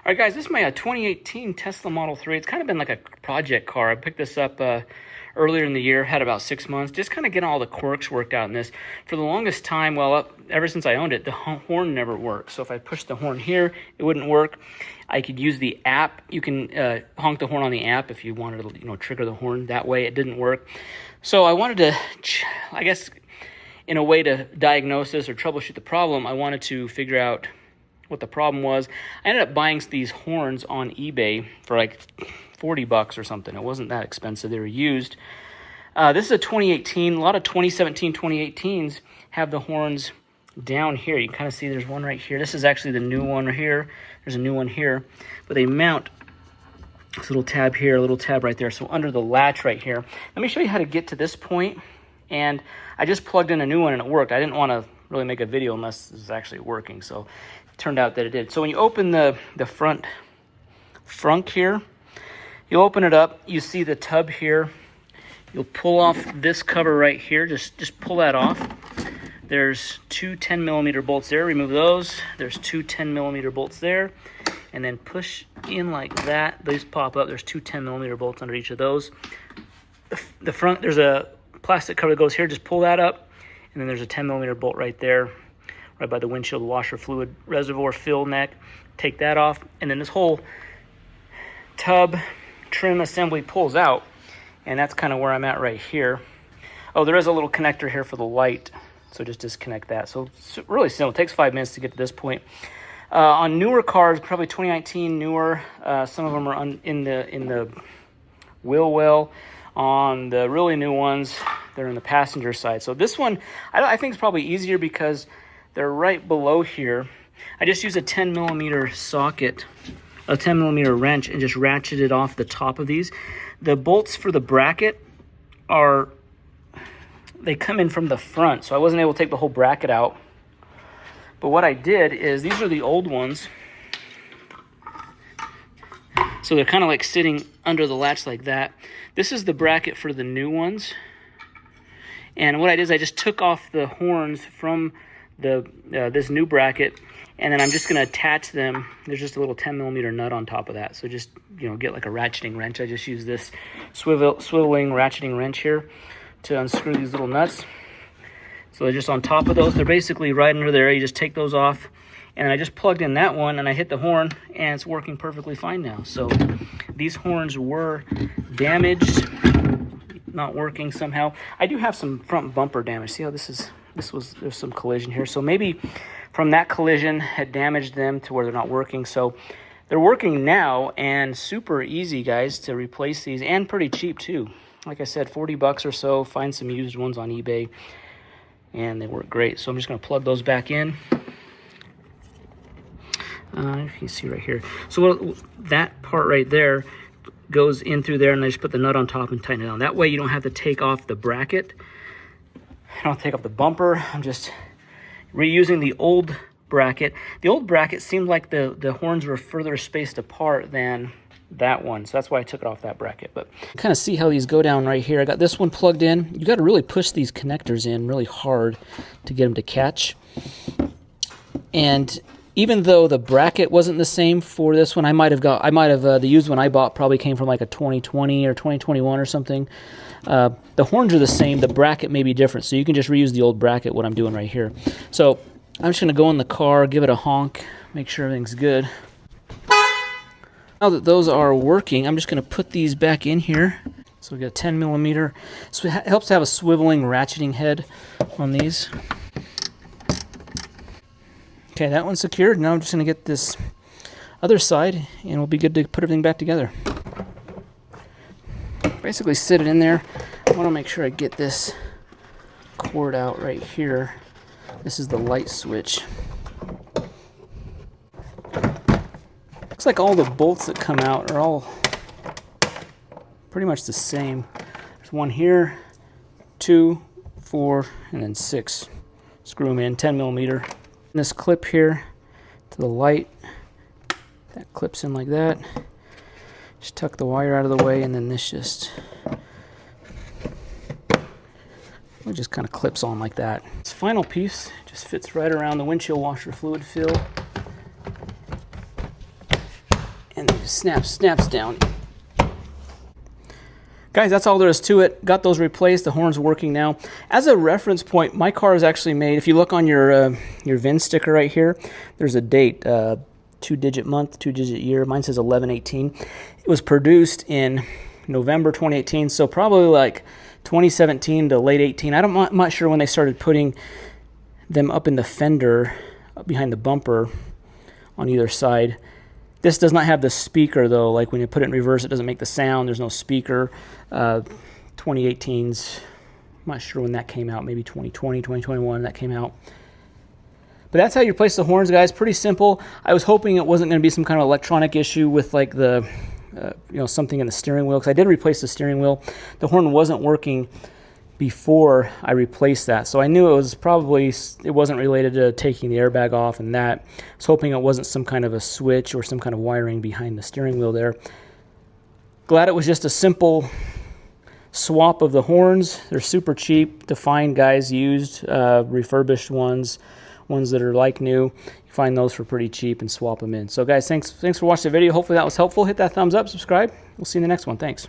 All right, guys, this is my 2018 Tesla Model 3. It's kind of been like a project car. I picked this up earlier in the year, had about 6 months, just kind of getting all the quirks worked out in this. For the longest time, well, ever since I owned it, the horn never worked. So if I pushed the horn here, it wouldn't work. I could use the app. You can honk the horn on the app if you wanted to, trigger the horn that way. It didn't work. So I wanted to, I guess, in a way to diagnose this or troubleshoot the problem, I wanted to figure out what the problem was. I ended up buying these horns on eBay for like 40 bucks or something. It wasn't that expensive. They were used. This is a 2018. A lot of 2017, 2018s have the horns down here. You can kind of see there's one right here. This is actually the new one here. There's a new one here. But they mount this little tab here, a little tab right there. So under the latch right here. Let me show you how to get to this point. And I just plugged in a new one and it worked. I didn't want to really make a video unless this is actually working. So it turned out that it did. So when you open the front frunk here, you open it up, you see the tub here. You'll pull off this cover right here. Just pull that off. There's two 10mm bolts there. Remove those. There's two 10mm bolts there. And then push in like that. These pop up. There's two 10mm bolts under each of those. The front, there's a plastic cover that goes here. Just pull that up. And then there's a 10mm bolt right there, right by the windshield washer fluid reservoir fill neck. Take that off. And then this whole tub trim assembly pulls out. And that's kind of where I'm at right here. Oh, there is a little connector here for the light. So just disconnect that. So it's really simple. It takes 5 minutes to get to this point. On newer cars, probably 2019 newer, some of them are in the wheel well. On the really new ones, they're in the passenger side. So this one, I think is probably easier because they're right below here. I just use a 10mm socket, a 10mm wrench, and just ratchet it off the top of these. The bolts for the bracket they come in from the front, so I wasn't able to take the whole bracket out. But what I did is, these are the old ones. So they're kind of like sitting under the latch like that. This is the bracket for the new ones. And what I did is I just took off the horns from this new bracket, and then I'm just going to attach them. There's just a little 10mm nut on top of that. So just, get like a ratcheting wrench. I just use this swiveling ratcheting wrench here to unscrew these little nuts. So they're just on top of those. They're basically right under there. You just take those off. And I just plugged in that one and I hit the horn and it's working perfectly fine now. So these horns were damaged, not working somehow. I do have some front bumper damage. See how there's some collision here. So maybe from that collision had damaged them to where they're not working. So they're working now and super easy, guys, to replace these, and pretty cheap too. Like I said, 40 bucks or so. Find some used ones on eBay and they work great. So I'm just going to plug those back in. You can see right here. So that part right there goes in through there, and I just put the nut on top and tighten it down. That way you don't have to take off the bracket. I don't take off the bumper. I'm just reusing the old bracket. The old bracket seemed like the horns were further spaced apart than that one, so that's why I took it off that bracket. But kind of see how these go down right here. I got this one plugged in. You got to really push these connectors in really hard to get them to catch. And even though the bracket wasn't the same for this one, the used one I bought probably came from like a 2020 or 2021 or something. The horns are the same, the bracket may be different, so you can just reuse the old bracket, what I'm doing right here. So I'm just gonna go in the car, give it a honk, make sure everything's good. Now that those are working, I'm just gonna put these back in here. So we got a 10mm, so it helps to have a swiveling ratcheting head on these. Okay, that one's secured. Now I'm just going to get this other side, and we'll be good to put everything back together. Basically sit it in there. I want to make sure I get this cord out right here. This is the light switch. Looks like all the bolts that come out are all pretty much the same. There's one here, 2, 4, and then 6. Screw them in, 10mm. This clip here to the light, that clips in like that. Just tuck the wire out of the way, and then this just kind of clips on like that. This final piece just fits right around the windshield washer fluid fill. and it just snaps down. Guys, that's all there is to it. Got those replaced. The horn's working now. As a reference point, my car is actually made, if you look on your VIN sticker right here, there's a date, 2-digit month, 2-digit year. Mine says 11/18. It was produced in November 2018, so probably like 2017 to late 18. I'm not sure when they started putting them up in the fender, up behind the bumper on either side. This does not have the speaker, though. Like when you put it in reverse, it doesn't make the sound. There's no speaker. 2018's, I'm not sure when that came out. Maybe 2020, 2021 that came out. But that's how you replace the horns, guys. Pretty simple. I was hoping it wasn't going to be some kind of electronic issue with like the, something in the steering wheel, because I did replace the steering wheel. The horn wasn't working before I replaced that, so I knew it wasn't related to taking the airbag off and that. I was hoping it wasn't some kind of a switch or some kind of wiring behind the steering wheel there. Glad it was just a simple swap of the horns. They're super cheap to find, guys, used, refurbished ones that are like new. You find those for pretty cheap and swap them in. So guys, thanks for watching the video. Hopefully that was helpful. Hit that thumbs up, subscribe. We'll see you in the next one. Thanks.